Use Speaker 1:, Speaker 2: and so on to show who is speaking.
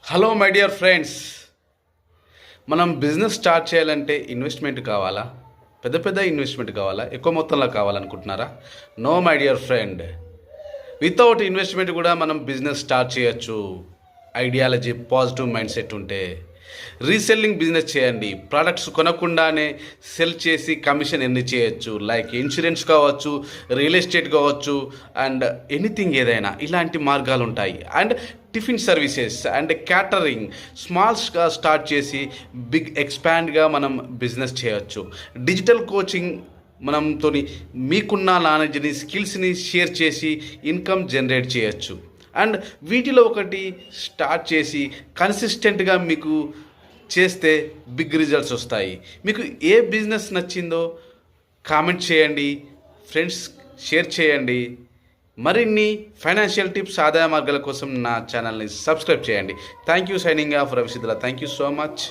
Speaker 1: Hello my dear friends, మనం business start చేయాలంటే investment కావాలా? పెద్ద పెద్ద ఇన్వెస్ట్మెంట్ కావాలా? ఎక్కువ మొత్తంలో కావాలనుకుంటున్నారా? No my dear friend, without investment కూడా మనం బిజినెస్ స్టార్ట్ చేయొచ్చు. ఐడియాలజీ, పాజిటివ్ మైండ్ సెట్ ఉంటే. రీసెల్లింగ్ బిజినెస్ చేయండి. ప్రోడక్ట్స్ కొనకుండానే సెల్ చేసి కమిషన్ ఎన్ని చేయొచ్చు. లైక్ ఇన్సూరెన్స్ కావచ్చు, రియల్ ఎస్టేట్ కావచ్చు, అండ్ ఎనీథింగ్ ఏదైనా ఇలాంటి మార్గాలు ఉంటాయి. And tiffin services and catering స్మాల్స్గా స్టార్ట్ చేసి బిగ్ ఎక్స్పాండ్గా మనం బిజినెస్ చేయొచ్చు. డిజిటల్ కోచింగ్ మనంతో మీకున్న నాలెడ్జ్ని, స్కిల్స్ని షేర్ చేసి ఇన్కమ్ జనరేట్ చేయొచ్చు. అండ్ వీటిలో ఒకటి స్టార్ట్ చేసి కన్సిస్టెంట్గా మీకు చేస్తే బిగ్ రిజల్ట్స్ వస్తాయి. మీకు ఏ బిజినెస్ నచ్చిందో కామెంట్ చేయండి, ఫ్రెండ్స్ షేర్ చేయండి. మరిన్ని ఫైనాన్షియల్ టిప్స్, ఆదాయ మార్గాల కోసం నా ఛానల్ని సబ్స్క్రైబ్ చేయండి. Thank you. Signing off Ravisiddhula. Thank you so much.